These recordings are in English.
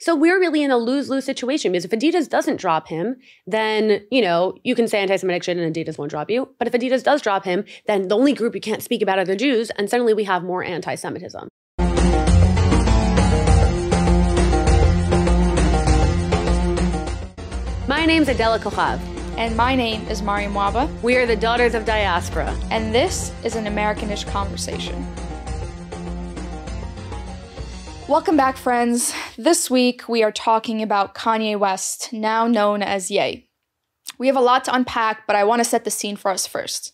So we're really in a lose-lose situation because if Adidas doesn't drop him, then, you know, you can say anti-Semitic shit and Adidas won't drop you. But if Adidas does drop him, then the only group you can't speak about are the Jews, and suddenly we have more anti-Semitism. My name's Adela Kochav. And my name is Mariam Waba. We are the Daughters of Diaspora. And this is an Americanish conversation. Welcome back, friends. This week, we are talking about Kanye West, now known as Ye. We have a lot to unpack, but I want to set the scene for us first.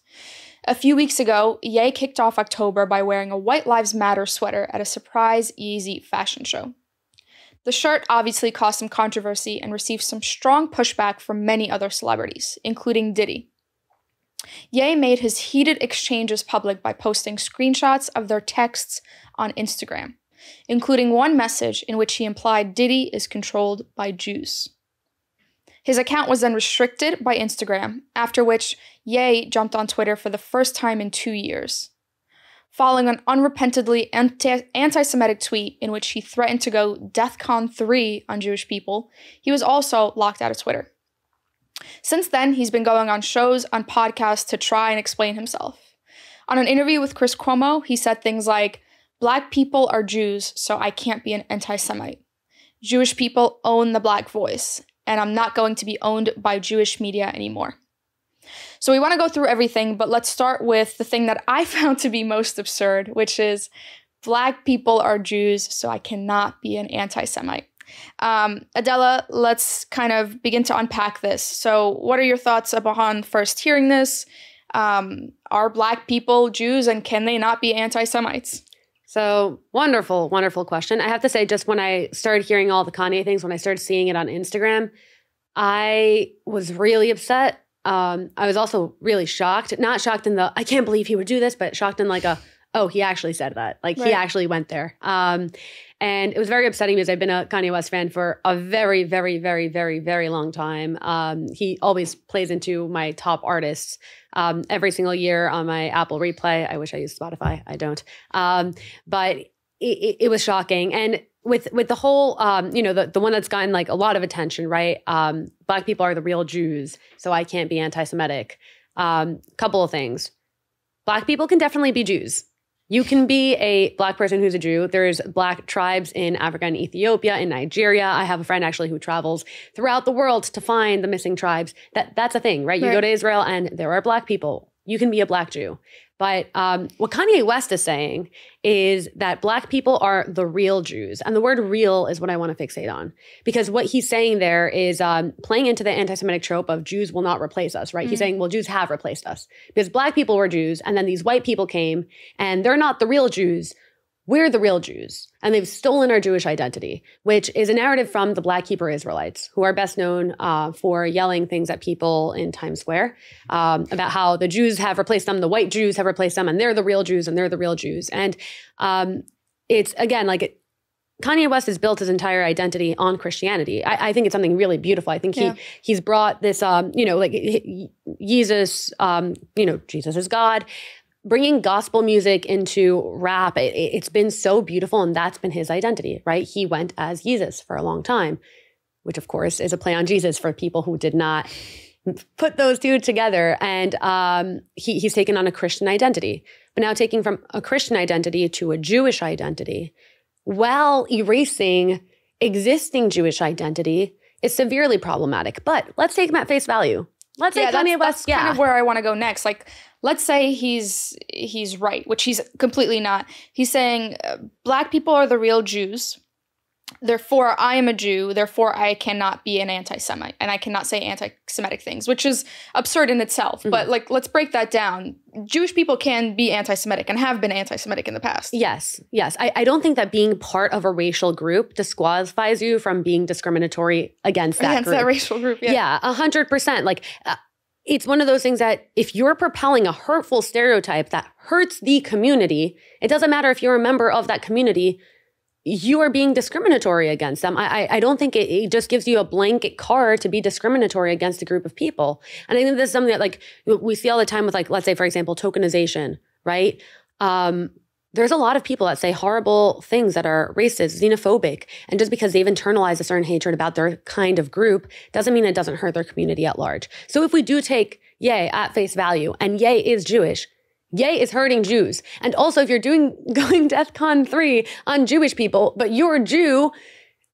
A few weeks ago, Ye kicked off October by wearing a White Lives Matter sweater at a surprise Yeezy fashion show. The shirt obviously caused some controversy and received some strong pushback from many other celebrities, including Diddy. Ye made his heated exchanges public by posting screenshots of their texts on Instagram, including one message in which he implied Diddy is controlled by Jews. His account was then restricted by Instagram, after which Ye jumped on Twitter for the first time in 2 years. Following an unrepentantly anti-Semitic tweet in which he threatened to go DEFCON 3 on Jewish people, he was also locked out of Twitter. Since then, he's been going on shows, on podcasts to try and explain himself. On an interview with Chris Cuomo, he said things like, "Black people are Jews, so I can't be an anti-Semite. Jewish people own the Black voice, and I'm not going to be owned by Jewish media anymore." So we want to go through everything, but let's start with the thing that I found to be most absurd, which is Black people are Jews, so I cannot be an anti-Semite. Adela, let's kind of begin to unpack this. So what are your thoughts upon first hearing this? Are Black people Jews, and can they not be anti-Semites? So wonderful, wonderful question. I have to say, just when I started hearing all the Kanye things, when I started seeing it on Instagram, I was really upset. I was also really shocked, not shocked in the, I can't believe he would do this, but shocked in like oh, he actually said that. Like, He actually went there. And it was very upsetting because I've been a Kanye West fan for a very, very, very, very, very long time. He always plays into my top artists every single year on my Apple Replay. I wish I used Spotify. I don't. But it was shocking. And with the whole, the one that's gotten like a lot of attention, right? Black people are the real Jews, so I can't be anti-Semitic. Couple of things. Black people can definitely be Jews. You can be a Black person who's a Jew. There's Black tribes in Africa and Ethiopia, in Nigeria. I have a friend actually who travels throughout the world to find the missing tribes. That's a thing, right? You go to Israel and there are Black people. You can be a Black Jew. But what Kanye West is saying is that Black people are the real Jews. And the word real is what I want to fixate on. Because what he's saying there is playing into the anti-Semitic trope of Jews will not replace us, right? He's saying, well, Jews have replaced us. Because Black people were Jews, and then these white people came, and they're not the real Jews. We're the real Jews, and they've stolen our Jewish identity, which is a narrative from the Black Hebrew Israelites, who are best known for yelling things at people in Times Square about how the Jews have replaced them, the white Jews have replaced them, and they're the real Jews, and they're the real Jews. And it's, again, like Kanye West has built his entire identity on Christianity. I think it's something really beautiful. I think he's brought this, like Yeezus, Jesus is God, bringing gospel music into rap. It's been so beautiful, and that's been his identity, right? He went as Yeezus for a long time, which of course is a play on Jesus for people who did not put those two together. And he's taken on a Christian identity, but now taking from a Christian identity to a Jewish identity while erasing existing Jewish identity is severely problematic. But let's take him at face value. Let's say Kanye West. That's kind of where I want to go next. Like, let's say he's right, which he's completely not. He's saying Black people are the real Jews. Therefore, I am a Jew. Therefore, I cannot be an anti-Semite, and I cannot say anti-Semitic things, which is absurd in itself. But like, let's break that down. Jewish people can be anti-Semitic and have been anti-Semitic in the past. Yes. I don't think that being part of a racial group disqualifies you from being discriminatory against that racial group. Yeah, 100%. Like, it's one of those things that if you're propelling a hurtful stereotype that hurts the community, it doesn't matter if you're a member of that community, you are being discriminatory against them. I don't think it just gives you a blanket card to be discriminatory against a group of people. And I think this is something that like we see all the time with, like, let's say, for example, tokenization, right? there's a lot of people that say horrible things that are racist, xenophobic. And just because they've internalized a certain hatred about their kind of group doesn't mean it doesn't hurt their community at large. So if we do take Ye at face value, and Ye is Jewish, Ye is hurting Jews. And also, if you're going DEFCON 3 on Jewish people, but you're a Jew,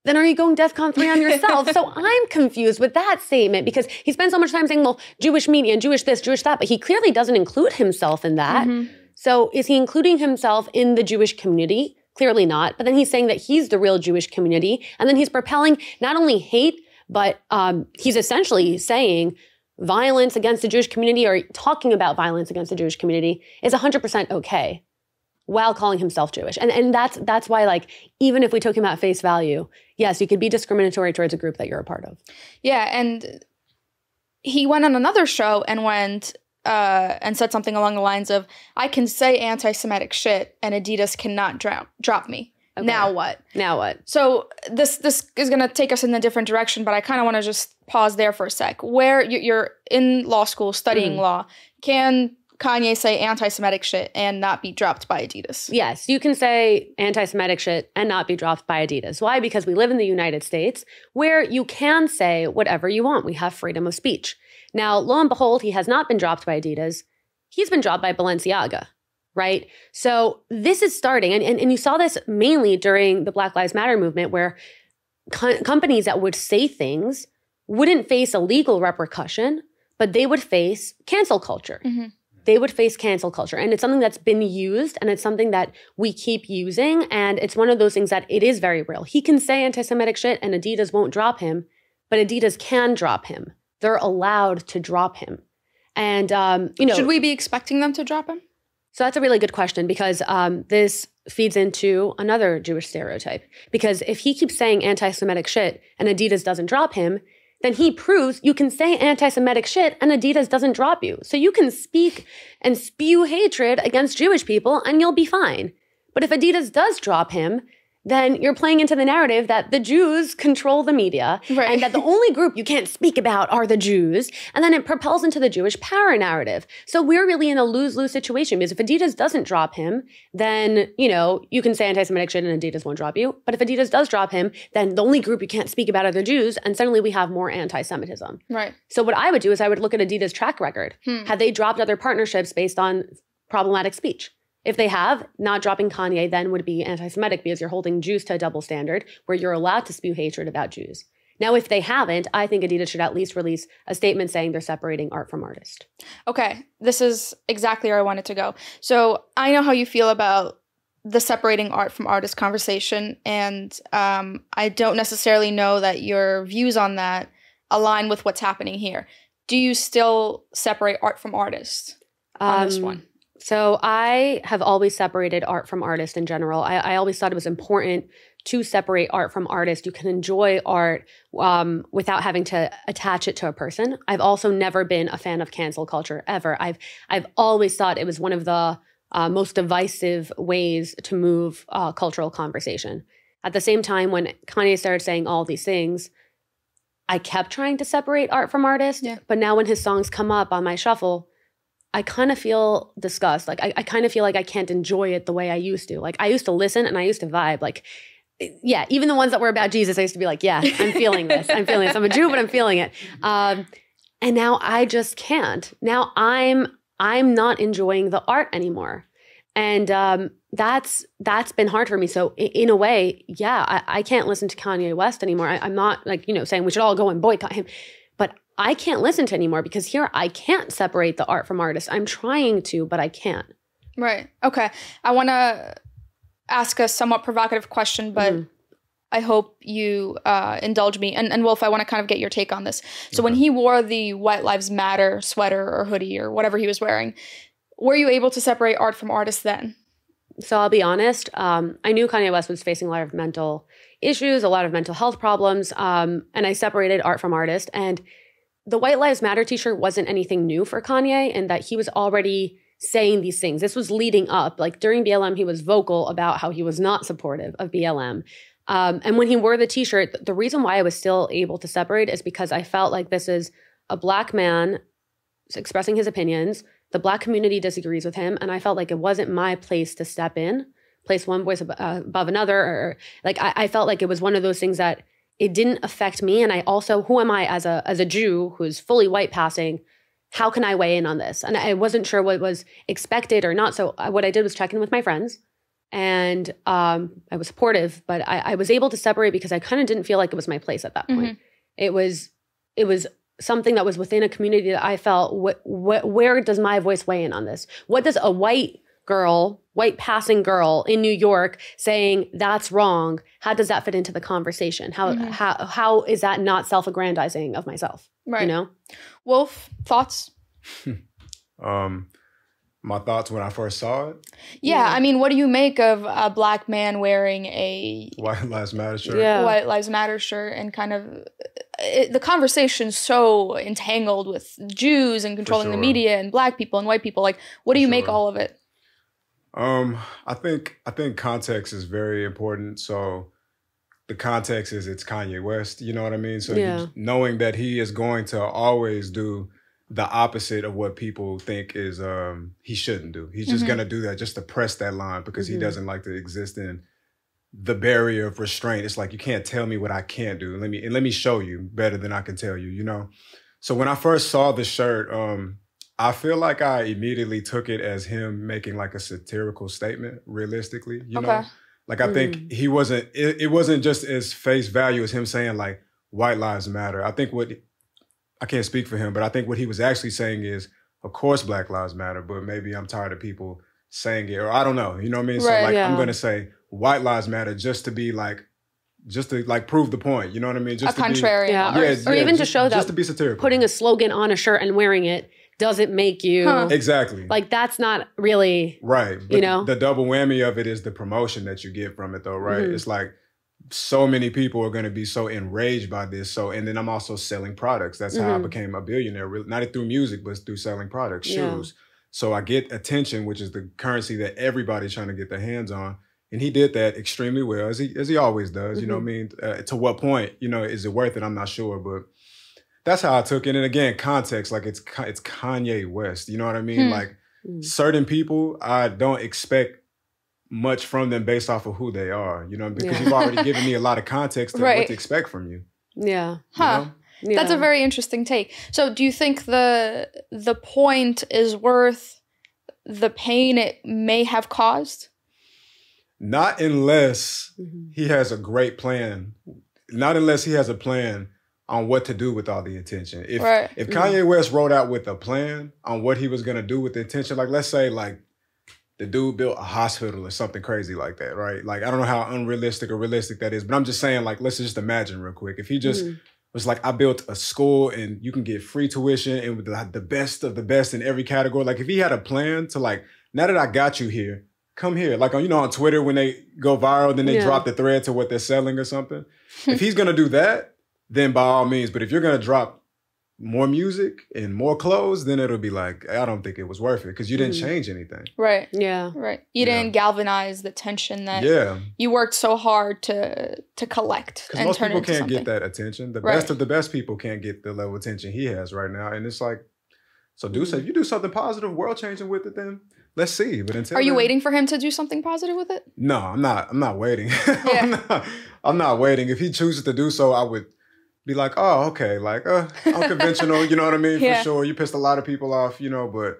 then are you going DEFCON 3 on yourself? So I'm confused with that statement because he spends so much time saying, well, Jewish media and Jewish this, Jewish that, but he clearly doesn't include himself in that. So is he including himself in the Jewish community? Clearly not. But then he's saying that he's the real Jewish community. And then he's propelling not only hate, but he's essentially saying violence against the Jewish community or talking about violence against the Jewish community is 100% okay while calling himself Jewish. And that's why, like, even if we took him at face value, yes, you could be discriminatory towards a group that you're a part of. Yeah, and he went on another show and said something along the lines of, I can say anti-Semitic shit and Adidas cannot drop me. Okay. Now what? Now what? So this is going to take us in a different direction, but I kind of want to just pause there for a sec. Where you're in law school studying law, can Kanye say anti-Semitic shit and not be dropped by Adidas? Yes, you can say anti-Semitic shit and not be dropped by Adidas. Why? Because we live in the United States where you can say whatever you want. We have freedom of speech. Now, lo and behold, he has not been dropped by Adidas. He's been dropped by Balenciaga, right? So this is starting, and you saw this mainly during the Black Lives Matter movement where companies that would say things wouldn't face a legal repercussion, but they would face cancel culture. They would face cancel culture. And it's something that's been used, and it's something that we keep using, and it's one of those things that it is very real. He can say anti-Semitic shit and Adidas won't drop him, but Adidas can drop him. They're allowed to drop him. And, should we be expecting them to drop him? So that's a really good question because this feeds into another Jewish stereotype. Because if he keeps saying anti-Semitic shit and Adidas doesn't drop him, then he proves you can say anti-Semitic shit and Adidas doesn't drop you. So you can speak and spew hatred against Jewish people and you'll be fine. But if Adidas does drop him, then you're playing into the narrative that the Jews control the media and that the only group you can't speak about are the Jews. And then it propels into the Jewish power narrative. So we're really in a lose-lose situation because if Adidas doesn't drop him, then, you can say anti-Semitic shit and Adidas won't drop you. But if Adidas does drop him, then the only group you can't speak about are the Jews. And suddenly we have more anti-Semitism. Right. So what I would do is I would look at Adidas' track record. Have they dropped other partnerships based on problematic speech? If they have, not dropping Kanye then would be anti-Semitic because you're holding Jews to a double standard where you're allowed to spew hatred about Jews. Now, if they haven't, I think Adidas should at least release a statement saying they're separating art from artist. Okay, this is exactly where I wanted to go. So I know how you feel about the separating art from artist conversation, and I don't necessarily know that your views on that align with what's happening here. Do you still separate art from artist on this one? So I have always separated art from artist in general. I always thought it was important to separate art from artist. You can enjoy art without having to attach it to a person. I've also never been a fan of cancel culture, ever. I've always thought it was one of the most divisive ways to move cultural conversation. At the same time, when Kanye started saying all these things, I kept trying to separate art from artist. Yeah. But now when his songs come up on my shuffle, I kind of feel disgust. Like, I kind of feel like I can't enjoy it the way I used to. Like, I used to listen and I used to vibe. Like, yeah, even the ones that were about Jesus, I used to be like, yeah, I'm feeling this. I'm feeling this. I'm a Jew, but I'm feeling it. And now I just can't. Now I'm not enjoying the art anymore. And that's been hard for me. So in a way, yeah, I can't listen to Kanye West anymore. I'm not like, saying we should all go and boycott him. But I can't listen to anymore because here I can't separate the art from artist. I'm trying to, but I can't. Right. Okay. I want to ask a somewhat provocative question, but I hope you indulge me. And Wolf, I want to kind of get your take on this. So when he wore the White Lives Matter sweater or hoodie or whatever he was wearing, were you able to separate art from artist then? So I'll be honest. I knew Kanye West was facing a lot of mental issues, a lot of mental health problems, and I separated art from artist. And the White Lives Matter t-shirt wasn't anything new for Kanye in that he was already saying these things. This was leading up. Like during BLM, he was vocal about how he was not supportive of BLM. And when he wore the t-shirt, the reason why I was still able to separate is because I felt like this is a Black man expressing his opinions. the Black community disagrees with him, and I felt like it wasn't my place to step in, place one voice above another, or like I felt like it was one of those things that it didn't affect me. And I also, who am I as a Jew who's fully white passing? How can I weigh in on this? And I wasn't sure what was expected or not. So what I did was check in with my friends, and I was supportive, but I was able to separate because I kind of didn't feel like it was my place at that point. It was something that was within a community that I felt, where does my voice weigh in on this? What does a white passing girl in New York saying that's wrong, how does that fit into the conversation? How is that not self-aggrandizing of myself? Right. You know? Wolf, thoughts? My thoughts when I first saw it? Yeah, I mean, what do you make of a Black man wearing a White Lives Matter shirt? Yeah. White Lives Matter shirt, and kind of the conversation's so entangled with Jews and controlling the media and Black people and white people. Like, what do you make all of it? I think context is very important. So the context is it's Kanye West, you know what I mean? So knowing that he is going to always do the opposite of what people think is he shouldn't do. He's just going to do that just to press that line because he doesn't like to exist in the barrier of restraint. It's like, you can't tell me what I can't do. Let me show you better than I can tell you, you know? So when I first saw the shirt, I feel like I immediately took it as him making like a satirical statement, realistically, you know? Like, I think he wasn't, it wasn't just as face value as him saying like, white lives matter. I think I can't speak for him, but I think what he was actually saying is, of course, Black lives matter, but maybe I'm tired of people saying it, or I don't know, you know what I mean? So like, I'm going to say white lives matter just to prove the point, you know what I mean? Just a contrarian. Or even to show that just to be satirical. Putting a slogan on a shirt and wearing it doesn't make you exactly like, that's not really right. But you know, the double whammy of it is the promotion that you get from it, though, right? It's like so many people are going to be so enraged by this. So, and then I'm also selling products. That's how I became a billionaire, not through music, but through selling products, shoes. So I get attention, which is the currency that everybody's trying to get their hands on. And he did that extremely well, as he always does. You know what I mean? To what point, you know, is it worth it? I'm not sure, but that's how I took it. And again, context, like it's Kanye West. You know what I mean? Like certain people, I don't expect much from them based off of who they are, you know, because you've already given me a lot of context to what to expect from you. Yeah. Huh. You know? That's a very interesting take. So do you think the point is worth the pain it may have caused? Not unless he has a great plan. Not unless he has a plan on what to do with all the attention. If Kanye West wrote out with a plan on what he was going to do with the attention, like let's say like the dude built a hospital or something crazy like that, right? Like, I don't know how unrealistic or realistic that is, but I'm just saying, like, let's just imagine real quick. If he just was like, I built a school and you can get free tuition and with the best of the best in every category. Like, if he had a plan to like, now that I got you here, come here. Like, you know, on Twitter, when they go viral, then they drop the thread to what they're selling or something. If he's going to do that, then by all means. But if you're going to drop more music and more clothes, then it'll be like, I don't think it was worth it because you didn't change anything. Right. Yeah. Right. You didn't galvanize the tension that you worked so hard to collect and most turn people into can't something. get that attention. The best of the best people can't get the level of attention he has right now. And it's like, so if you do something positive, world changing with it, then let's see. But until Are you waiting for him to do something positive with it? No, I'm not waiting. I'm not waiting. If he chooses to do so, I would be like, oh, okay, like, unconventional, you know what I mean? For sure. You pissed a lot of people off, you know, but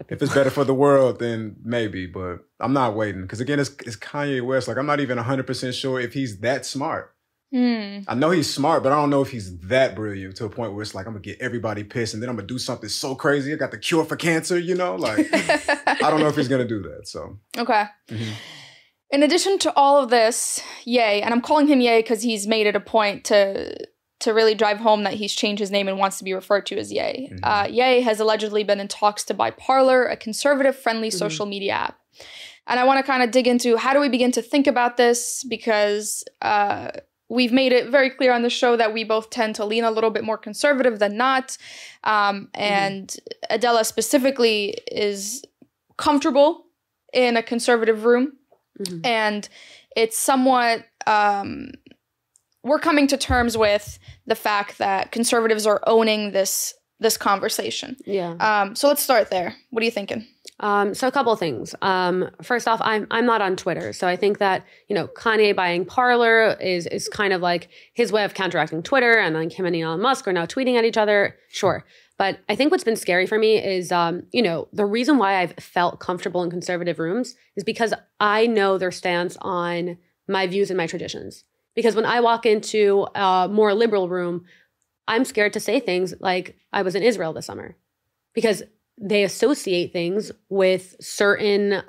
if it's better for the world, then maybe. But I'm not waiting. Because again, it's Kanye West. Like, I'm not even 100% sure if he's that smart. I know he's smart, but I don't know if he's that brilliant to a point where it's like, I'm going to get everybody pissed and then I'm going to do something so crazy. I got the cure for cancer, you know? Like, I don't know if he's going to do that, so. Okay. In addition to all of this, Ye, and I'm calling him Ye because he's made it a point to really drive home that he's changed his name and wants to be referred to as Ye. Ye has allegedly been in talks to buy Parler, a conservative-friendly social media app. And I want to kind of dig into how do we begin to think about this, because we've made it very clear on the show that we both tend to lean a little bit more conservative than not. And Adela specifically is comfortable in a conservative room. And it's somewhat... we're coming to terms with the fact that conservatives are owning this this conversation. Yeah. So let's start there. What are you thinking? So a couple of things. First off, I'm not on Twitter. So I think that, Kanye buying Parler is kind of like his way of counteracting Twitter, and then him and Elon Musk are now tweeting at each other. Sure. But I think what's been scary for me is, the reason why I've felt comfortable in conservative rooms is because I know their stance on my views and my traditions. Because when I walk into a more liberal room, I'm scared to say things like I was in Israel this summer, because they associate things with certain,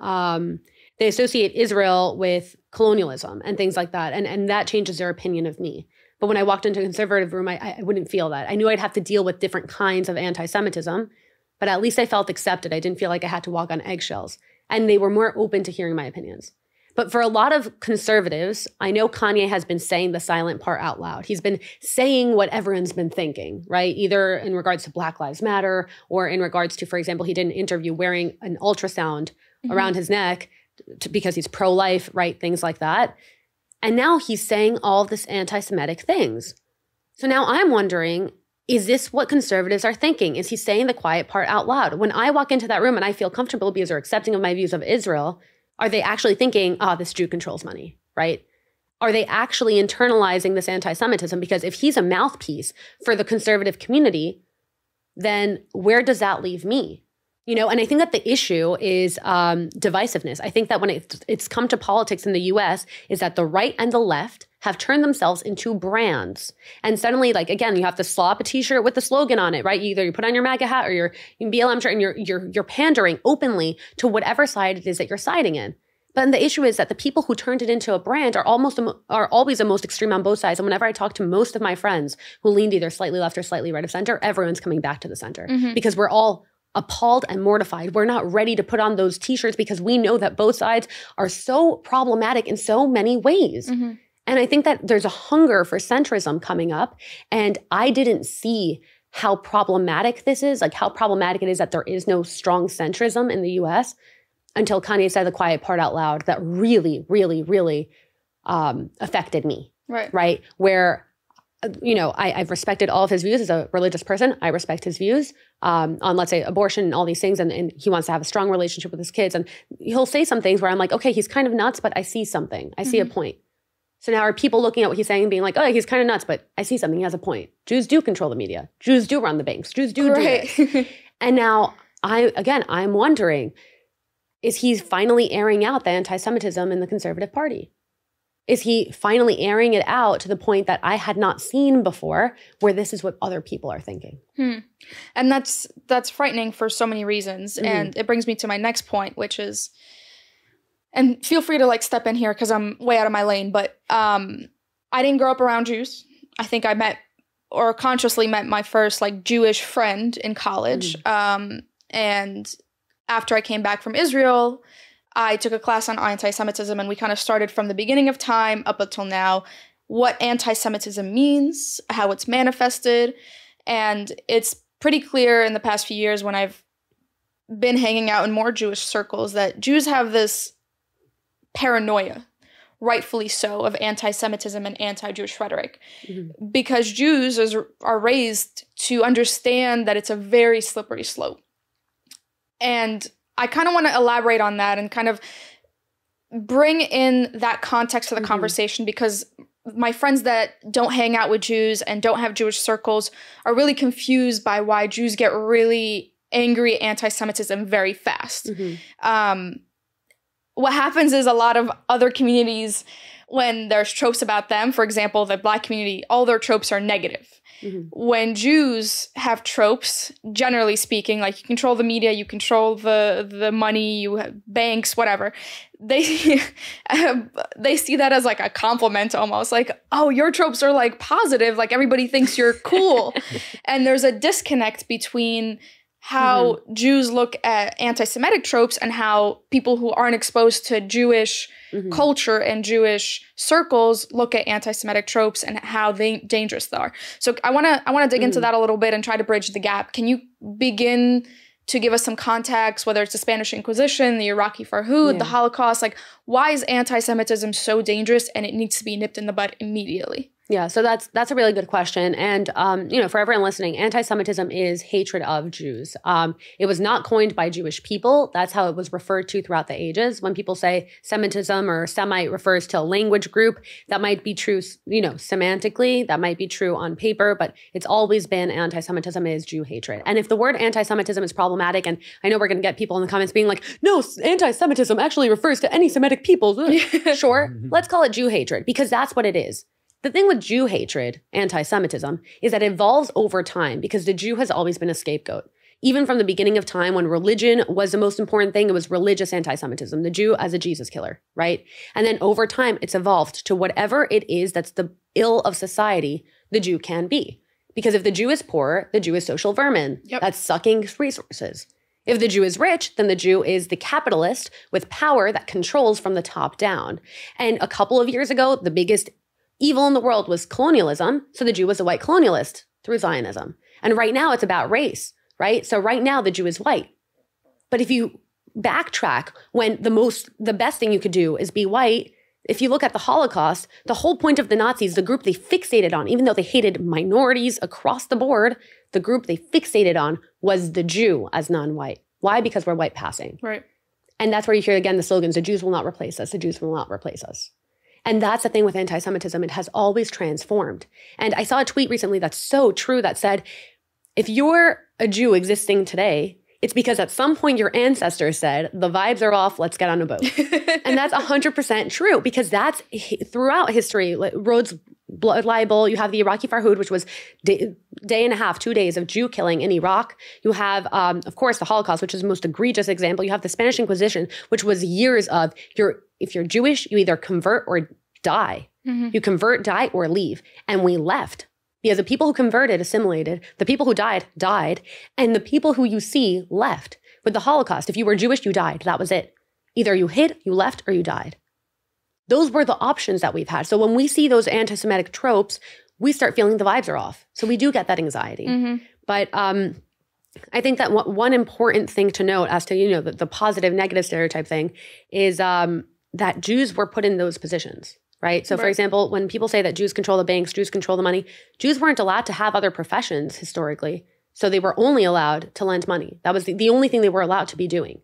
they associate Israel with colonialism and things like that. And that changes their opinion of me. But when I walked into a conservative room, I wouldn't feel that. I knew I'd have to deal with different kinds of anti-Semitism, but at least I felt accepted. I didn't feel like I had to walk on eggshells. And they were more open to hearing my opinions. But for a lot of conservatives, I know Kanye has been saying the silent part out loud. He's been saying what everyone's been thinking, right? Either in regards to Black Lives Matter, or in regards to, for example, he did an interview wearing an ultrasound around his neck because he's pro-life, right? Things like that. And now he's saying all this anti-Semitic things. So now I'm wondering, is this what conservatives are thinking? Is he saying the quiet part out loud? When I walk into that room and I feel comfortable because they're accepting of my views of Israel, are they actually thinking, this Jew controls money, right? Are they actually internalizing this anti-Semitism? Because if he's a mouthpiece for the conservative community, then where does that leave me? And I think that the issue is divisiveness. I think that when it's come to politics in the US, is that the right and the left have turned themselves into brands. And suddenly, again, you have to slap a t-shirt with the slogan on it, right? Either you put on your MAGA hat or your BLM shirt, and you're pandering openly to whatever side it is that you're siding in. But the issue is that the people who turned it into a brand are always the most extreme on both sides. And whenever I talk to most of my friends who leaned either slightly left or slightly right of center, everyone's coming back to the center because we're all appalled and mortified. We're not ready to put on those t-shirts because we know that both sides are so problematic in so many ways. And I think that there's a hunger for centrism coming up. And I didn't see how problematic this is, how problematic it is that there is no strong centrism in the US until Kanye said the quiet part out loud that really, really, really affected me. Right? Where, I've respected all of his views as a religious person. I respect his views on, let's say, abortion and all these things. And he wants to have a strong relationship with his kids. And he'll say some things where I'm like, okay, he's kind of nuts, but I see something. I see a point. So now are people looking at what he's saying and being like, oh, he's kind of nuts, but I see something. He has a point. Jews do control the media. Jews do run the banks. Jews do this. And now I'm wondering, is he finally airing out the anti-Semitism in the Conservative Party? Is he finally airing it out to the point that I had not seen before, where this is what other people are thinking? And that's frightening for so many reasons. And it brings me to my next point, which is, and feel free to step in here because I'm way out of my lane, but I didn't grow up around Jews. I think I met or consciously met my first Jewish friend in college. And after I came back from Israel, I took a class on anti-Semitism, and we kind of started from the beginning of time up until now, what anti-Semitism means, how it's manifested. And it's pretty clear in the past few years when I've been hanging out in more Jewish circles that Jews have this paranoia, rightfully so, of anti-Semitism and anti-Jewish rhetoric. Because Jews are raised to understand that it's a very slippery slope. And I kind of want to elaborate on that and kind of bring in that context to the conversation, because my friends that don't hang out with Jews and don't have Jewish circles are really confused by why Jews get really angry at anti-Semitism very fast. What happens is a lot of other communities, when there's tropes about them, for example, the Black community, all their tropes are negative. When Jews have tropes, generally speaking, you control the media, you control the money, you have banks, whatever, they see that as a compliment almost. Oh, your tropes are positive, everybody thinks you're cool. And there's a disconnect between how Jews look at anti-Semitic tropes and how people who aren't exposed to Jewish culture and Jewish circles look at anti-Semitic tropes and how dangerous they are. So I want to dig into that a little bit and try to bridge the gap. Can you begin to give us some context, whether it's the Spanish Inquisition, the Iraqi Farhud, the Holocaust? Why is anti-Semitism so dangerous and it needs to be nipped in the bud immediately? Yeah, so that's a really good question. And, for everyone listening, anti-Semitism is hatred of Jews. It was not coined by Jewish people. That's how it was referred to throughout the ages. When people say Semitism or Semite refers to a language group, that might be true, semantically, that might be true on paper, but it's always been anti-Semitism is Jew hatred. And if the word anti-Semitism is problematic, and I know we're going to get people in the comments being like, no, anti-Semitism actually refers to any Semitic peoples. Sure, let's call it Jew hatred, because that's what it is. The thing with Jew hatred, anti-Semitism, is that it evolves over time because the Jew has always been a scapegoat. Even from the beginning of time when religion was the most important thing, it was religious anti-Semitism, the Jew as a Jesus killer, right? And then over time, it's evolved to whatever it is that's the ill of society the Jew can be. Because if the Jew is poor, the Jew is social vermin. Yep. That's sucking resources. If the Jew is rich, then the Jew is the capitalist with power that controls from the top down. And a couple of years ago, the biggest evil in the world was colonialism. So the Jew was a white colonialist through Zionism. And right now it's about race, right? So right now the Jew is white. But if you backtrack when the best thing you could do is be white, if you look at the Holocaust, the whole point of the Nazis, the group they fixated on, even though they hated minorities across the board, the group they fixated on was the Jew as non-white. Why? Because we're white passing. Right. And that's where you hear again the slogans, the Jews will not replace us, the Jews will not replace us. And that's the thing with anti-Semitism. It has always transformed. And I saw a tweet recently that's so true that said, if you're a Jew existing today, it's because at some point your ancestors said, the vibes are off, let's get on a boat. And that's 100% true because that's throughout history. Rhodes blood libel, you have the Iraqi Farhud, which was day and a half, 2 days of Jew killing in Iraq. You have, of course, the Holocaust, which is the most egregious example. You have the Spanish Inquisition, which was years of if you're Jewish, you either convert or die. Mm-hmm. You convert, die, or leave. And we left. Because the people who converted assimilated, the people who died, and the people who you see left. With the Holocaust, if you were Jewish, you died. That was it. Either you hid, you left, or you died. Those were the options that we've had. So when we see those anti-Semitic tropes, we start feeling the vibes are off. So we do get that anxiety. Mm-hmm. But I think that one important thing to note as to, the positive, negative stereotype thing is that Jews were put in those positions. Right. So, for example, when people say that Jews control the banks, Jews control the money, Jews weren't allowed to have other professions historically. So they were only allowed to lend money. That was the only thing they were allowed to be doing.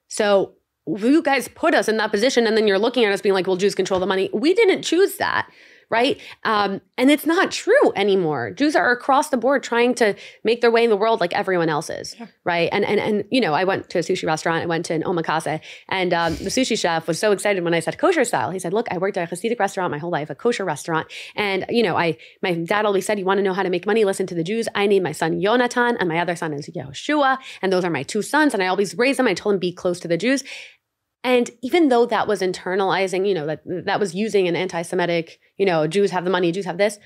So you guys put us in that position and then you're looking at us being like, well, Jews control the money. We didn't choose that. Right. And it's not true anymore. Jews are across the board trying to make their way in the world like everyone else is. Yeah. Right. And I went to a sushi restaurant. I went to an omakase and the sushi chef was so excited when I said kosher style. He said, look, I worked at a Hasidic restaurant my whole life, a kosher restaurant. And, my dad always said, you want to know how to make money? Listen to the Jews. I named my son Yonatan and my other son is Yehoshua. And those are my two sons. And I always raised them. I told them be close to the Jews. And even though that was internalizing, that was using an anti-Semitic, Jews have the money, Jews have this,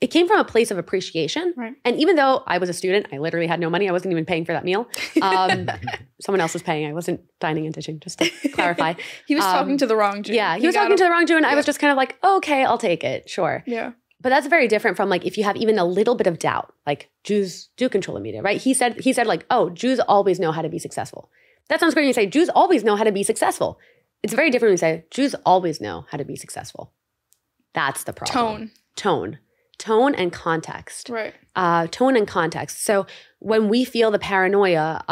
it came from a place of appreciation. Right. And even though I was a student, I literally had no money. I wasn't even paying for that meal. Someone else was paying. I wasn't dining and ditching, just to clarify. He was talking to the wrong Jew. Yeah, he was talking to the wrong Jew. And I was just kind of like, okay, I'll take it. Sure. Yeah. But that's very different from like if you have even a little bit of doubt, like Jews do control the media, right? He said like, oh, Jews always know how to be successful. That sounds great when you say Jews always know how to be successful. It's very different when you say Jews always know how to be successful. That's the problem. Tone and context. Right. Tone and context. So when we feel the paranoia,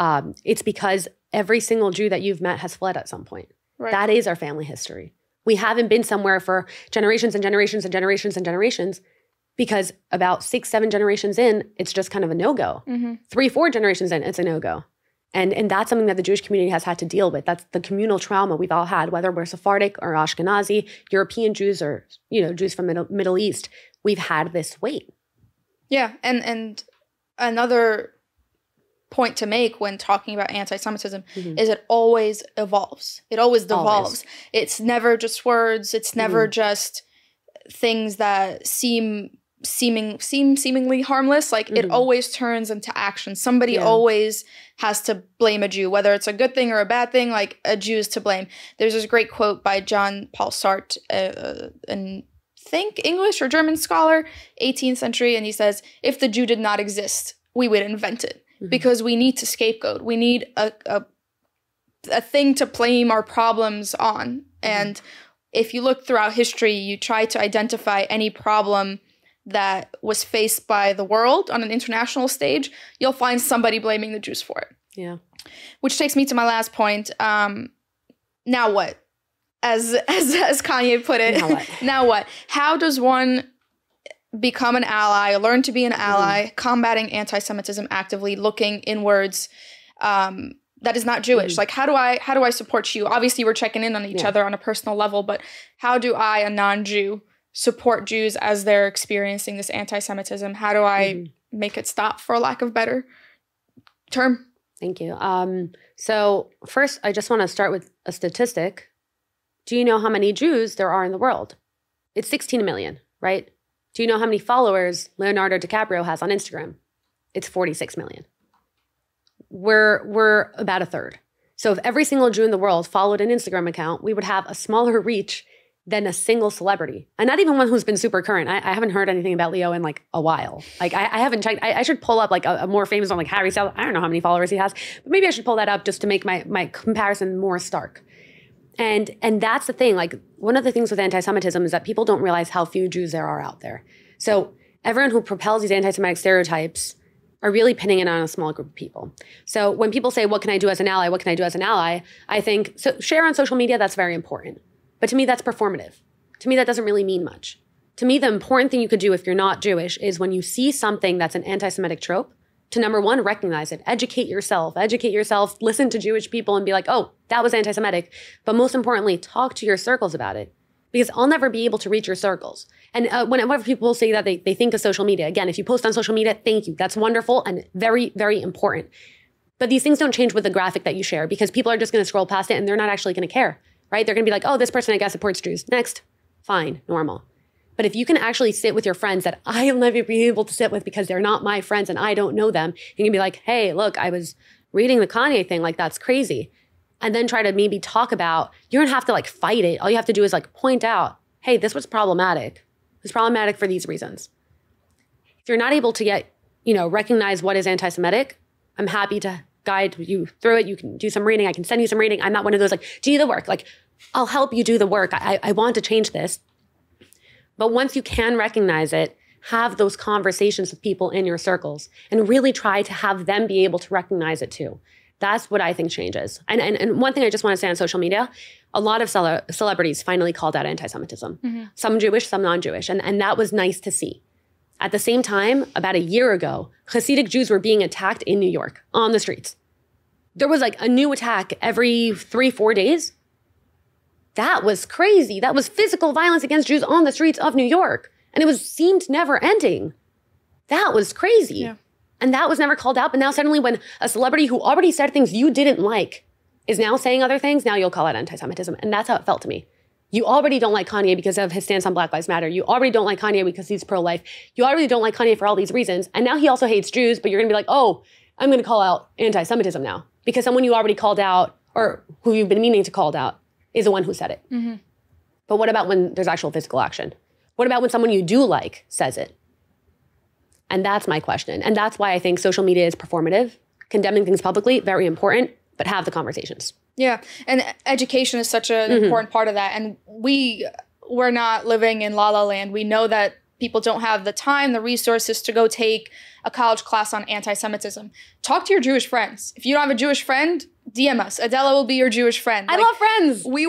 it's because every single Jew that you've met has fled at some point. Right. That is our family history. We haven't been somewhere for generations and generations and generations and generations because about 6, 7 generations in, it's just kind of a no-go. Mm-hmm. 3, 4 generations in, it's a no-go. And that's something that the Jewish community has had to deal with. That's the communal trauma we've all had, whether we're Sephardic or Ashkenazi, European Jews or, Jews from Middle East. We've had this weight. Yeah. And another point to make when talking about anti-Semitism is it always evolves. It always devolves. It's never just words. It's never just things that seemingly harmless. Like it always turns into action. Somebody always has to blame a Jew, whether it's a good thing or a bad thing, like a Jew is to blame. There's this great quote by John Paul Sartre, an English or German scholar, 18th century, and he says, if the Jew did not exist, we would invent it because we need to scapegoat. We need a thing to blame our problems on. And if you look throughout history, you try to identify any problem that was faced by the world on an international stage, you'll find somebody blaming the Jews for it. Yeah. Which takes me to my last point. Now what? As Kanye put it, now what? Now what? How does one become an ally, learn to be an ally, combating anti-Semitism actively, looking inwards, that is not Jewish? Like, how do I support you? Obviously, we're checking in on each other on a personal level, but how do I, a non-Jew, support Jews as they're experiencing this anti-Semitism? How do I make it stop, for a lack of better term? Thank you. So first, I just want to start with a statistic. Do you know how many Jews there are in the world? It's 16 million, right? Do you know how many followers Leonardo DiCaprio has on Instagram? It's 46 million. We're about a third. So if every single Jew in the world followed an Instagram account, we would have a smaller reach than a single celebrity. And not even one who's been super current. I haven't heard anything about Leo in like a while. Like I haven't checked. I should pull up like a more famous one, like Harry Styles. I don't know how many followers he has, but maybe I should pull that up just to make my comparison more stark. And that's the thing. Like one of the things with anti-Semitism is that people don't realize how few Jews there are out there. So everyone who propels these anti-Semitic stereotypes are really pinning it on a small group of people. So when people say, what can I do as an ally? What can I do as an ally? I think, so share on social media, that's very important. But to me, that's performative. To me, that doesn't really mean much. To me, the important thing you could do if you're not Jewish is when you see something that's an anti-Semitic trope, to number one, recognize it, educate yourself, listen to Jewish people and be like, oh, that was anti-Semitic. But most importantly, talk to your circles about it. Because I'll never be able to reach your circles. And whenever people say that they think of social media, again, if you post on social media, thank you. That's wonderful and very, very important. But these things don't change with the graphic that you share because people are just going to scroll past it and they're not actually going to care, right? They're going to be like, oh, this person, I guess, supports Jews. Next. Fine. Normal. But if you can actually sit with your friends that I'll never be able to sit with because they're not my friends and I don't know them, you can be like, hey, look, I was reading the Kanye thing. Like, that's crazy. And then try to maybe talk about, you don't have to like fight it. All you have to do is like point out, hey, this was problematic. It's problematic for these reasons. If you're not able to yet, recognize what is anti-Semitic, I'm happy to guide you through it. You can do some reading. I can send you some reading. I'm not one of those like, do the work. Like, I'll help you do the work. I want to change this. But once you can recognize it, have those conversations with people in your circles and really try to have them be able to recognize it too. That's what I think changes. And one thing I just want to say on social media, a lot of celebrities finally called out anti-Semitism. Mm-hmm. Some Jewish, some non-Jewish. And that was nice to see. At the same time, about a year ago, Hasidic Jews were being attacked in New York on the streets. There was like a new attack every 3-4 days. That was crazy. That was physical violence against Jews on the streets of New York. And it seemed never ending. That was crazy. Yeah. And that was never called out. But now suddenly when a celebrity who already said things you didn't like is now saying other things, now you'll call it anti-Semitism. And that's how it felt to me. You already don't like Kanye because of his stance on Black Lives Matter. You already don't like Kanye because he's pro-life. You already don't like Kanye for all these reasons. And now he also hates Jews, but you're going to be like, oh, I'm going to call out anti-Semitism now. Because someone you already called out or who you've been meaning to call out is the one who said it. Mm-hmm. But what about when there's actual physical action? What about when someone you do like says it? And that's my question. And that's why I think social media is performative. Condemning things publicly, very important, but have the conversations. Yeah. And education is such an important part of that. And we're not living in La La Land. We know that people don't have the time, the resources to go take a college class on anti-Semitism. Talk to your Jewish friends. If you don't have a Jewish friend, DM us. Adela will be your Jewish friend. I love friends. We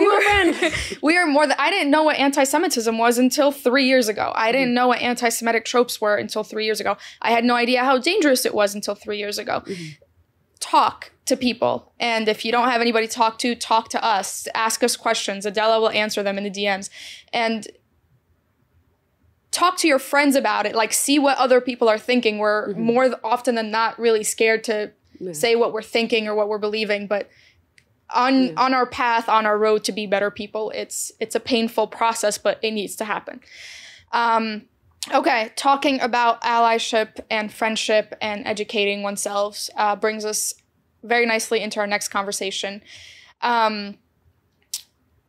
are more than, I didn't know what anti-Semitism was until 3 years ago. I didn't know what anti-Semitic tropes were until 3 years ago. I had no idea how dangerous it was until 3 years ago. Talk to people. And if you don't have anybody to talk to us. Ask us questions. Adela will answer them in the DMs. And talk to your friends about it. Like, see what other people are thinking. We're more often than not really scared to say what we're thinking or what we're believing. But on our path, on our road to be better people, it's a painful process, but it needs to happen. Okay, talking about allyship and friendship and educating oneself brings us very nicely into our next conversation.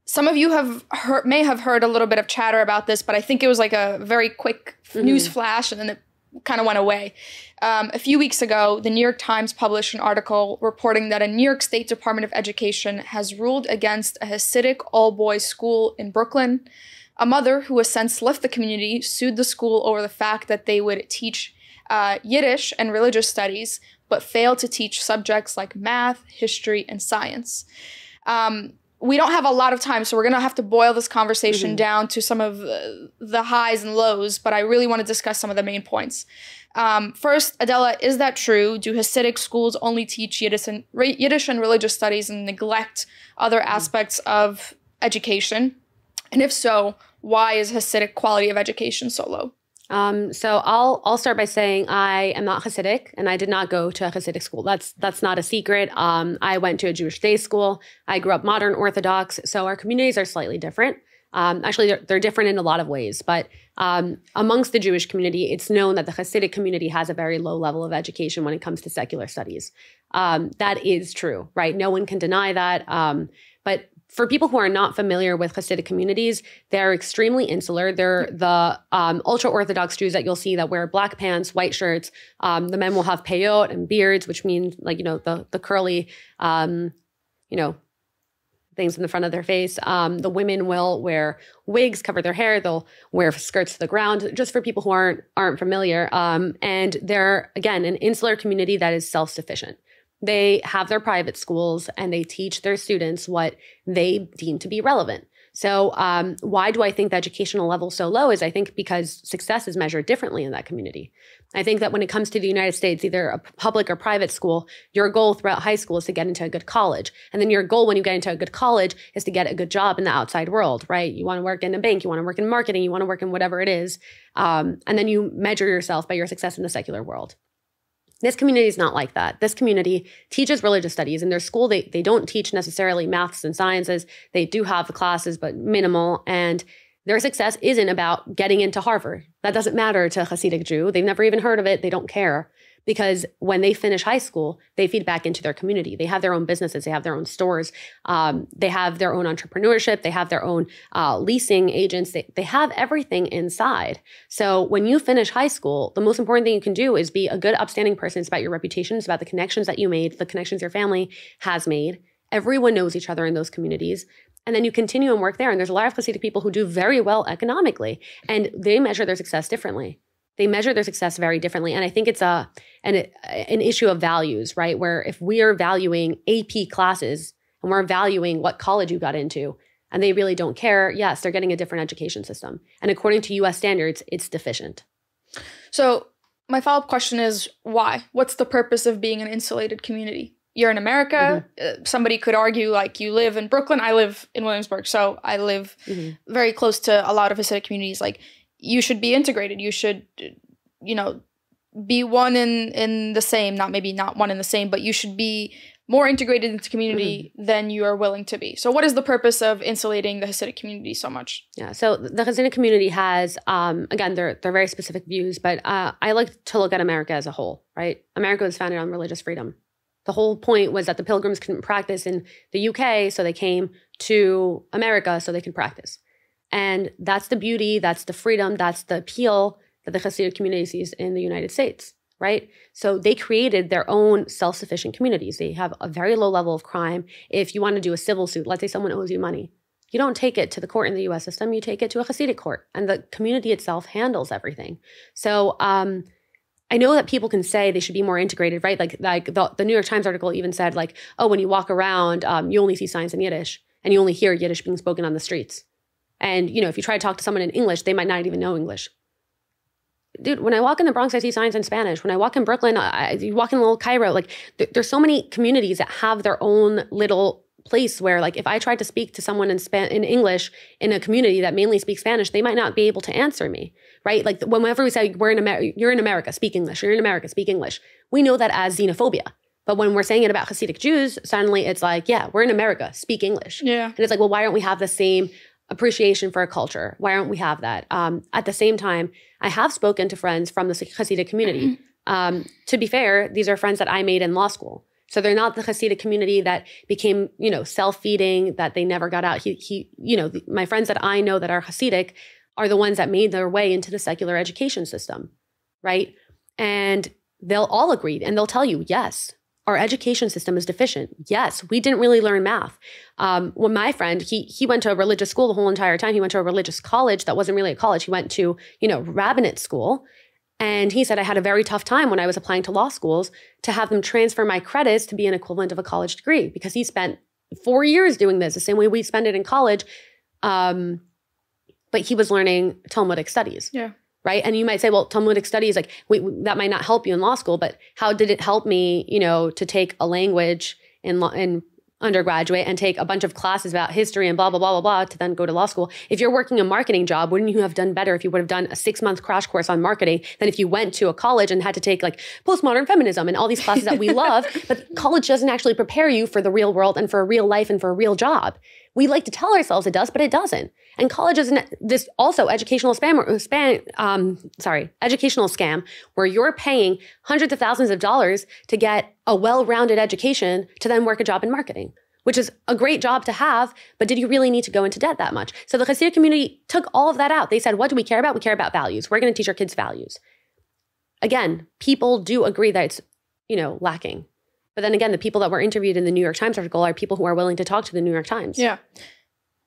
Some of you may have heard a little bit of chatter about this, but I think it was like a very quick news flash and then it kind of went away. A few weeks ago, the New York Times published an article reporting that a New York State Department of Education has ruled against a Hasidic all-boys school in Brooklyn. A mother who has since left the community sued the school over the fact that they would teach Yiddish and religious studies, but failed to teach subjects like math, history, and science. We don't have a lot of time, so we're going to have to boil this conversation down to some of the highs and lows, but I really want to discuss some of the main points. First, Adela, is that true? Do Hasidic schools only teach Yiddish and religious studies and neglect other aspects of education? And if so, why is Hasidic quality of education so low? So I'll start by saying I am not Hasidic, and I did not go to a Hasidic school. That's not a secret. I went to a Jewish day school. I grew up modern Orthodox, so our communities are slightly different. Actually, they're different in a lot of ways, but amongst the Jewish community, it's known that the Hasidic community has a very low level of education when it comes to secular studies. That is true, right? No one can deny that. But for people who are not familiar with Hasidic communities, they're extremely insular. They're the ultra-Orthodox Jews that you'll see that wear black pants, white shirts. The men will have peyot and beards, which means the curly, things in the front of their face. The women will wear wigs, cover their hair. They'll wear skirts to the ground, just for people who aren't familiar. And they're, again, an insular community that is self-sufficient. They have their private schools and they teach their students what they deem to be relevant. So why do I think the educational level is so low is I think because success is measured differently in that community. I think that when it comes to the United States, either a public or private school, your goal throughout high school is to get into a good college. And then your goal when you get into a good college is to get a good job in the outside world, right? You want to work in a bank, you want to work in marketing, you want to work in whatever it is. And then you measure yourself by your success in the secular world. This community is not like that. This community teaches religious studies. In their school, they don't teach necessarily maths and sciences. They do have the classes, but minimal. And their success isn't about getting into Harvard. That doesn't matter to a Hasidic Jew. They've never even heard of it. They don't care. Because when they finish high school, they feed back into their community. They have their own businesses. They have their own stores. They have their own entrepreneurship. They have their own leasing agents. They have everything inside. So when you finish high school, the most important thing you can do is be a good, upstanding person. It's about your reputation. It's about the connections that you made, the connections your family has made. Everyone knows each other in those communities. And then you continue and work there. And there's a lot of Hasidic people who do very well economically, and they measure their success differently. They measure their success very differently. And I think it's an issue of values, right? Where if we are valuing AP classes and we're valuing what college you got into, and they really don't care, yes, they're getting a different education system. And according to US standards, it's deficient. So my follow-up question is why? What's the purpose of being an insulated community? You're in America. Somebody could argue like you live in Brooklyn. I live in Williamsburg. So I live very close to a lot of Hasidic communities. Like, you should be integrated. You should, be one in the same, not one in the same, but you should be more integrated into the community than you are willing to be. So what is the purpose of insulating the Hasidic community so much? Yeah, so the Hasidic community has, again, they're very specific views, but I like to look at America as a whole, right? America was founded on religious freedom. The whole point was that the pilgrims couldn't practice in the UK, so they came to America so they could practice. And that's the beauty, that's the freedom, that's the appeal that the Hasidic community sees in the United States, right? So they created their own self-sufficient communities. They have a very low level of crime. If you want to do a civil suit, let's say someone owes you money, you don't take it to the court in the US system, you take it to a Hasidic court, and the community itself handles everything. So I know that people can say they should be more integrated, right? Like the New York Times article even said, like, oh, when you walk around, you only see signs in Yiddish, and you only hear Yiddish being spoken on the streets. And, if you try to talk to someone in English, they might not even know English. Dude, when I walk in the Bronx, I see signs in Spanish. When I walk in Brooklyn, you walk in Little Cairo, like there's so many communities that have their own little place where, like, if I tried to speak to someone in English in a community that mainly speaks Spanish, they might not be able to answer me, right? Like whenever we say you're in America, speak English. You're in America, speak English. We know that as xenophobia. But when we're saying it about Hasidic Jews, suddenly it's like, yeah, we're in America, speak English. Yeah. And it's like, well, why don't we have the same appreciation for a culture? Why don't we have that? At the same time, I have spoken to friends from the Hasidic community. To be fair, these are friends that I made in law school. So they're not the Hasidic community that became, self-feeding, that they never got out. My friends that I know that are Hasidic are the ones that made their way into the secular education system, right? And they'll all agree, and they'll tell you, yes, our education system is deficient. Yes, we didn't really learn math. When my friend, he went to a religious school the whole entire time. He went to a religious college that wasn't really a college. He went to, rabbinate school. And he said, I had a very tough time when I was applying to law schools to have them transfer my credits to be an equivalent of a college degree, because he spent 4 years doing this the same way we spend it in college. But he was learning Talmudic studies. Yeah. Right. And you might say, well, Talmudic studies, like that might not help you in law school, but how did it help me, to take a language in undergraduate and take a bunch of classes about history and blah, blah, blah, blah, blah, to then go to law school? If you're working a marketing job, wouldn't you have done better if you would have done a 6-month crash course on marketing than if you went to a college and had to take like postmodern feminism and all these classes that we love, but college doesn't actually prepare you for the real world and for a real life and for a real job. We like to tell ourselves it does, but it doesn't. And college is this also educational educational scam where you're paying hundreds of thousands of dollars to get a well-rounded education to then work a job in marketing, which is a great job to have, but did you really need to go into debt that much? So the Hasidic community took all of that out. They said, what do we care about? We care about values. We're going to teach our kids values. Again, people do agree that it's, lacking. But then again, the people that were interviewed in the New York Times article are people who are willing to talk to the New York Times. Yeah.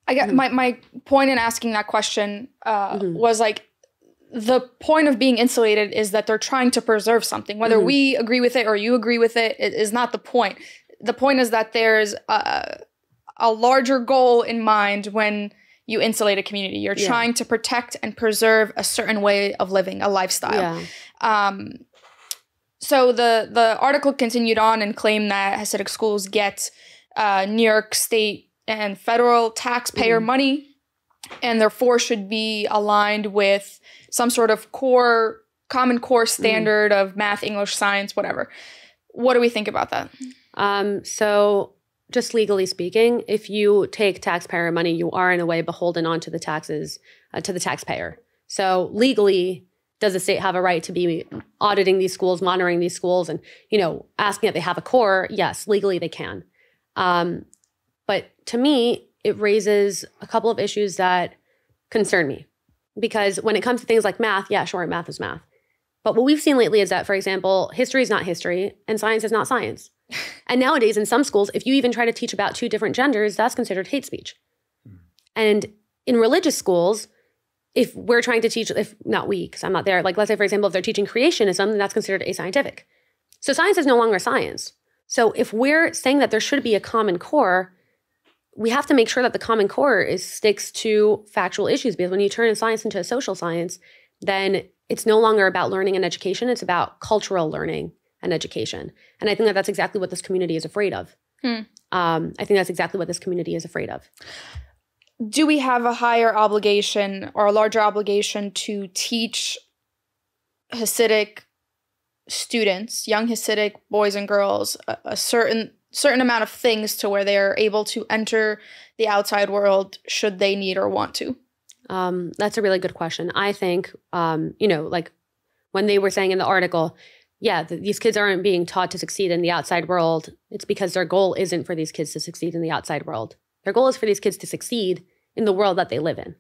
I get my point in asking that question was like, the point of being insulated is that they're trying to preserve something. Whether we agree with it or you agree with it, it is not the point. The point is that there's a larger goal in mind when you insulate a community. You're trying to protect and preserve a certain way of living, a lifestyle. Yeah. So the article continued on and claimed that Hasidic schools get New York state and federal taxpayer money, and therefore should be aligned with some sort of common core standard of math, English, science, whatever. What do we think about that? So just legally speaking, if you take taxpayer money, you are in a way beholden onto the taxes, to the taxpayer. So legally, does the state have a right to be auditing these schools, monitoring these schools, and, asking if they have a core? Yes, legally they can. But to me, it raises a couple of issues that concern me. Because when it comes to things like math, yeah, sure, math is math. But what we've seen lately is that, for example, history is not history and science is not science. And nowadays in some schools, if you even try to teach about 2 different genders, that's considered hate speech. And in religious schools, if we're trying to teach, if not we, because I'm not there, like let's say, for example, if they're teaching creationism, then that's considered ascientific. So science is no longer science. So if we're saying that there should be a common core, we have to make sure that the common core sticks to factual issues, because when you turn science into a social science, then it's no longer about learning and education. It's about cultural learning and education. And I think that that's exactly what this community is afraid of. I think that's exactly what this community is afraid of. Do we have a higher obligation or a larger obligation to teach Hasidic students, young Hasidic boys and girls, a certain amount of things to where they're able to enter the outside world should they need or want to? That's a really good question. I think, like when they were saying in the article, these kids aren't being taught to succeed in the outside world. It's because their goal isn't for these kids to succeed in the outside world. Their goal is for these kids to succeed in the world that they live in.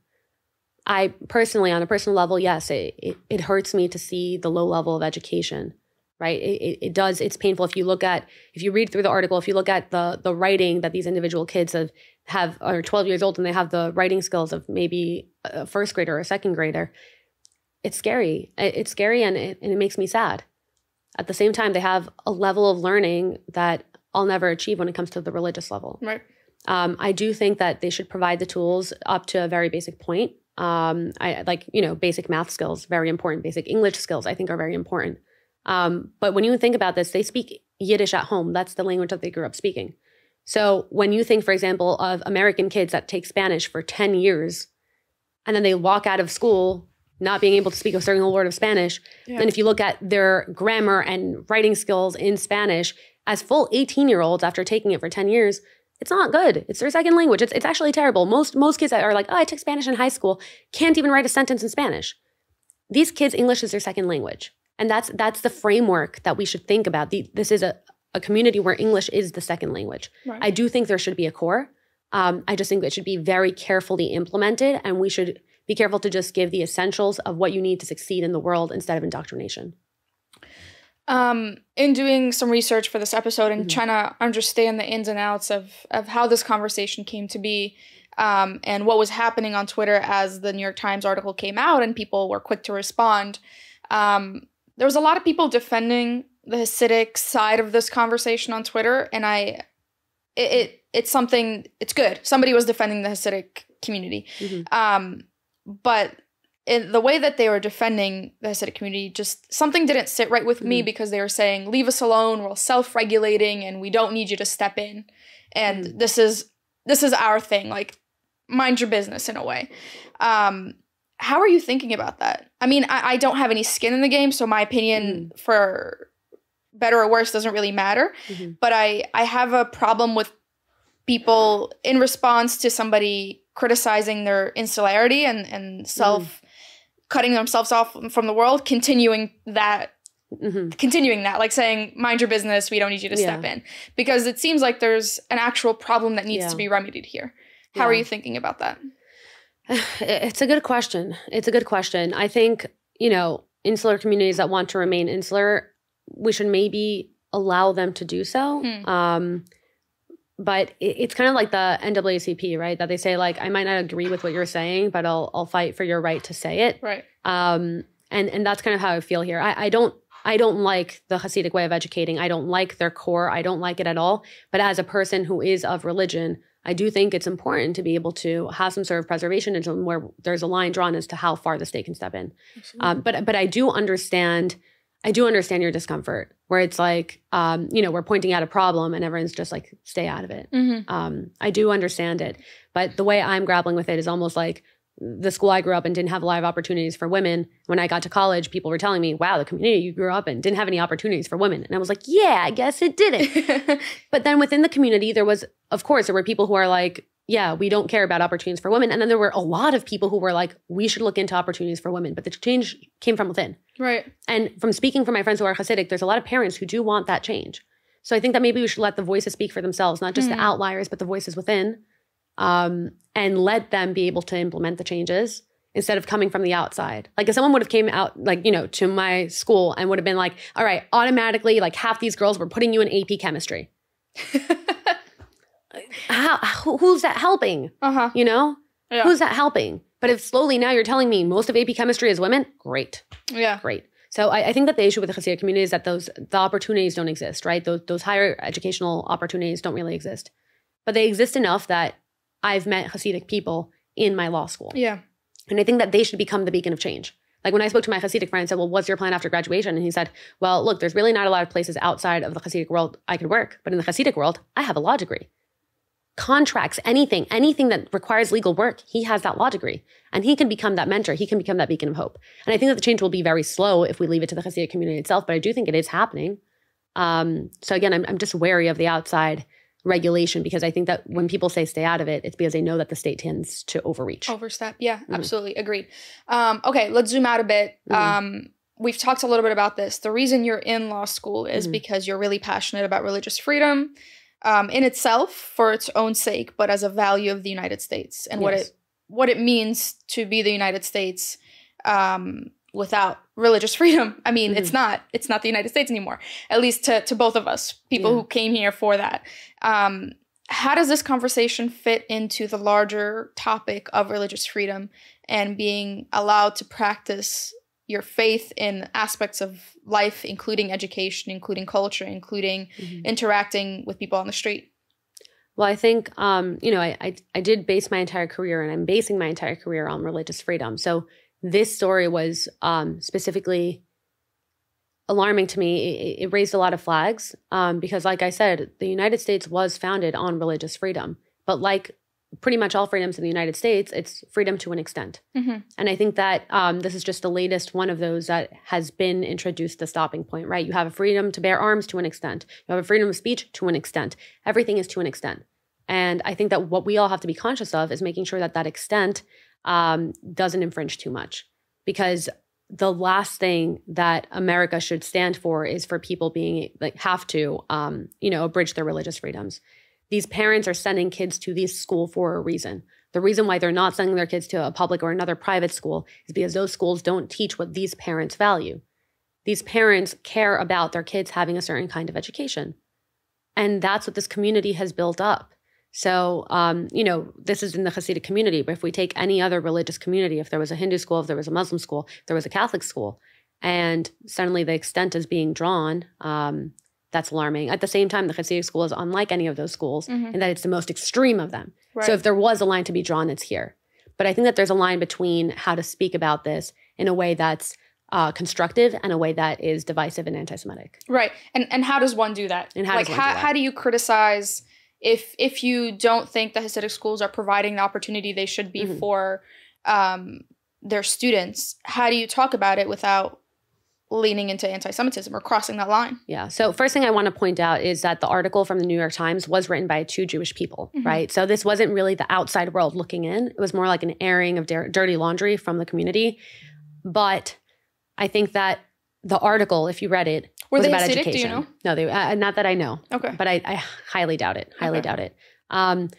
I personally, on a personal level, yes, it hurts me to see the low level of education, right? It does. It's painful. If you read through the article, if you look at the writing that these individual kids are 12 years old and they have the writing skills of maybe a first grader or a second grader, it's scary. It's scary and it makes me sad. At the same time, they have a level of learning that I'll never achieve when it comes to the religious level. Right. I do think that they should provide the tools up to a very basic point. Basic math skills, very important. Basic English skills, I think, are very important. But when you think about this, they speak Yiddish at home. That's the language that they grew up speaking. So when you think, for example, of American kids that take Spanish for 10 years, and then they walk out of school not being able to speak a single word of Spanish, and if you look at their grammar and writing skills in Spanish as full 18-year-olds after taking it for 10 years, it's not good. It's their second language. It's actually terrible. Most kids that are like, oh, I took Spanish in high school, can't even write a sentence in Spanish. These kids, English is their second language. And that's the framework that we should think about. This is a community where English is the second language. Right. I do think there should be a core. I just think it should be very carefully implemented, and we should be careful to just give the essentials of what you need to succeed in the world instead of indoctrination. In doing some research for this episode and trying to understand the ins and outs of how this conversation came to be, and what was happening on Twitter as the New York Times article came out and people were quick to respond, there was a lot of people defending the Hasidic side of this conversation on Twitter, and it's something, it's good. Somebody was defending the Hasidic community. But in the way that they were defending the Hasidic community, just something didn't sit right with me, because they were saying, leave us alone, we're self-regulating and we don't need you to step in. And this is our thing, like, mind your business in a way. How are you thinking about that? I mean, I don't have any skin in the game, so my opinion, for better or worse, doesn't really matter. But I have a problem with people, in response to somebody criticizing their insularity and cutting themselves off from the world, continuing that, like saying, mind your business, we don't need you to step in. Because it seems like there's an actual problem that needs to be remedied here. How are you thinking about that? It's a good question. I think, insular communities that want to remain insular, we should maybe allow them to do so. But it's kind of like the NAACP, right? That they say, like, I might not agree with what you're saying, but I'll fight for your right to say it. Right. And that's kind of how I feel here. I don't like the Hasidic way of educating. I don't like their core. I don't like it at all. But as a person who is of religion, I do think it's important to be able to have some sort of preservation until where there's a line drawn as to how far the state can step in. But I do understand your discomfort, where it's like, we're pointing out a problem and everyone's just like, stay out of it. I do understand it. But the way I'm grappling with it is almost like the school I grew up in didn't have a lot of opportunities for women. When I got to college, people were telling me, wow, the community you grew up in didn't have any opportunities for women. And I was like, yeah, I guess it didn't. But then within the community, there were people who are like, yeah, we don't care about opportunities for women. And then there were a lot of people who were like, we should look into opportunities for women. But the change came from within. Right. And from speaking for my friends who are Hasidic, there's a lot of parents who do want that change. So I think that maybe we should let the voices speak for themselves, not just the outliers, but the voices within, and let them be able to implement the changes instead of coming from the outside. Like, if someone would have came out, like, to my school and would have been like, all right, automatically, like, half these girls, we're putting you in AP chemistry. Who's that helping? Yeah. Who's that helping? But if slowly now you're telling me most of AP chemistry is women, great. Yeah. Great. So I think that the issue with the Hasidic community is that the opportunities don't exist, right? Those higher educational opportunities don't really exist. But they exist enough that I've met Hasidic people in my law school. Yeah. And I think that they should become the beacon of change. Like, when I spoke to my Hasidic friend, I said, well, what's your plan after graduation? And he said, well, look, there's really not a lot of places outside of the Hasidic world I could work. But in the Hasidic world, I have a law degree. Contracts, anything that requires legal work, he has that law degree. And he can become that mentor. He can become that beacon of hope. And I think that the change will be very slow if we leave it to the Hasidic community itself. But I do think it is happening. So again, I'm just wary of the outside regulation, because I think that when people say stay out of it, it's because they know that the state tends to overstep. Yeah, absolutely. Agreed. Okay, let's zoom out a bit. We've talked a little bit about this. The reason you're in law school is because you're really passionate about religious freedom, in itself, for its own sake, but as a value of the United States and what it means to be the United States without religious freedom. I mean, it's not the United States anymore, at least to both of us, people who came here for that. How does this conversation fit into the larger topic of religious freedom and being allowed to practice your faith in aspects of life, including education, including culture, including interacting with people on the street? Well, I think, I did base my entire career, and I'm basing my entire career on religious freedom. So this story was specifically alarming to me. It raised a lot of flags because, like I said, the United States was founded on religious freedom. But like pretty much all freedoms in the United States, it's freedom to an extent. And I think that this is just the latest one of those that has been introduced, the stopping point, right? You have a freedom to bear arms to an extent. You have a freedom of speech to an extent. Everything is to an extent. And I think that what we all have to be conscious of is making sure that that extent doesn't infringe too much. Because the last thing that America should stand for is for people being have to, abridge their religious freedoms. These parents are sending kids to this school for a reason. The reason why they're not sending their kids to a public or another private school is because those schools don't teach what these parents value. these parents care about their kids having a certain kind of education. And that's what this community has built up. So, this is in the Hasidic community, but if we take any other religious community, if there was a Hindu school, if there was a Muslim school, if there was a Catholic school, and suddenly the extent is being drawn, that's alarming. At the same time, the Hasidic school is unlike any of those schools in that it's the most extreme of them. Right. So if there was a line to be drawn, it's here. But I think that there's a line between how to speak about this in a way that's constructive and a way that is divisive and anti-Semitic. Right. And how does one do that? And how do you criticize if you don't think the Hasidic schools are providing the opportunity they should be for their students? How do you talk about it without leaning into anti-Semitism or crossing that line? Yeah. So first thing I want to point out is that the article from the New York Times was written by two Jewish people, right? So this wasn't really the outside world looking in. It was more like an airing of dirty laundry from the community. But I think that the article, if you read it, was about Hasidic, education. Do you know? No, they not that I know. Okay. But I highly doubt it. Highly doubt it. The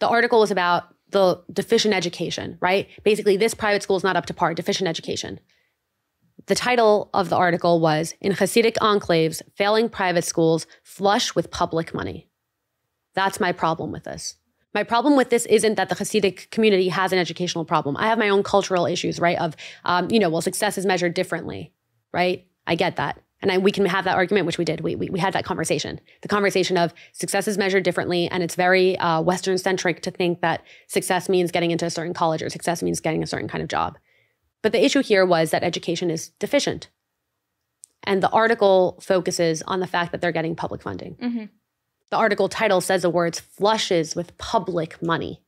article was about the deficient education, right? Basically, this private school is not up to par, deficient education. The title of the article was, "In Hasidic Enclaves, Failing Private Schools Flush with Public Money." That's my problem with this. My problem with this isn't that the Hasidic community has an educational problem. I have my own cultural issues, right? Of, success is measured differently, right? I get that. And we can have that argument, which we did. We had that conversation. The conversation of success is measured differently, and it's very Western-centric to think that success means getting into a certain college or success means getting a certain kind of job. But the issue here was that education is deficient. And the article focuses on the fact that they're getting public funding. The article title says the words flushes with public money.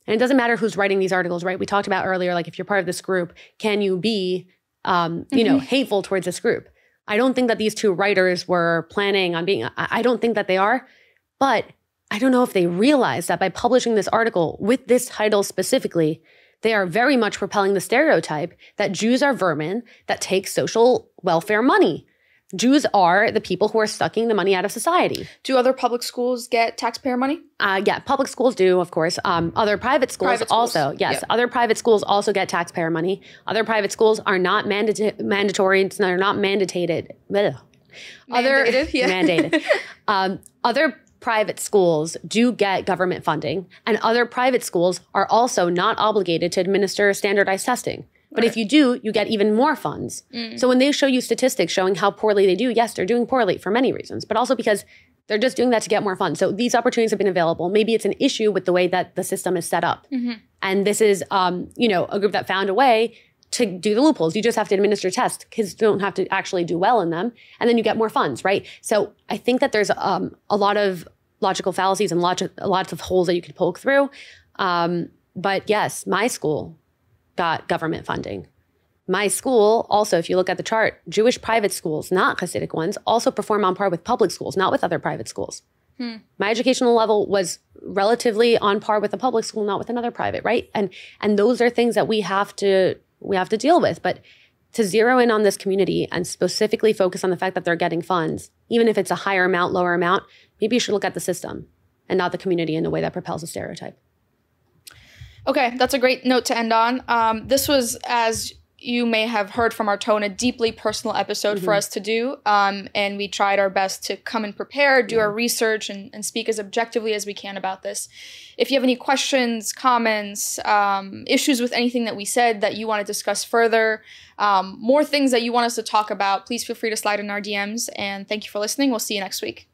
And it doesn't matter who's writing these articles, right? We talked about earlier, like if you're part of this group, can you be, hateful towards this group? I don't think that these two writers were planning on being, I don't think that they are, but I don't know if they realize that by publishing this article with this title specifically, they are very much propelling the stereotype that Jews are vermin that take social welfare money. Jews are the people who are sucking the money out of society. Do other public schools get taxpayer money? Yeah, public schools do, of course. Other private schools also. Yes, yep. Other private schools also get taxpayer money. Other private schools are not mandatory. They're not mandated. Mandated. Other private schools do get government funding, and other private schools are also not obligated to administer standardized testing. But if you do, you get even more funds. So when they show you statistics showing how poorly they do, yes, they're doing poorly for many reasons, but also because they're just doing that to get more funds. So these opportunities have been available. Maybe it's an issue with the way that the system is set up. And this is, a group that found a way to do the loopholes. You just have to administer tests. Kids don't have to actually do well in them. And then you get more funds, right? So I think that there's a lot of logical fallacies and lots of holes that you could poke through. But yes, my school got government funding. My school also, if you look at the chart, Jewish private schools, not Hasidic ones, also perform on par with public schools, not with other private schools. My educational level was relatively on par with a public school, not with another private, right? And those are things that we have to deal with. But to zero in on this community and specifically focus on the fact that they're getting funds, even if it's a higher amount, lower amount, maybe you should look at the system and not the community in a way that propels a stereotype. Okay, that's a great note to end on. This was, as you may have heard from our tone, a deeply personal episode for us to do. And we tried our best to come and prepare, do our research, and speak as objectively as we can about this. If you have any questions, comments, issues with anything that we said that you want to discuss further, more things that you want us to talk about, please feel free to slide in our DMs. And thank you for listening. We'll see you next week.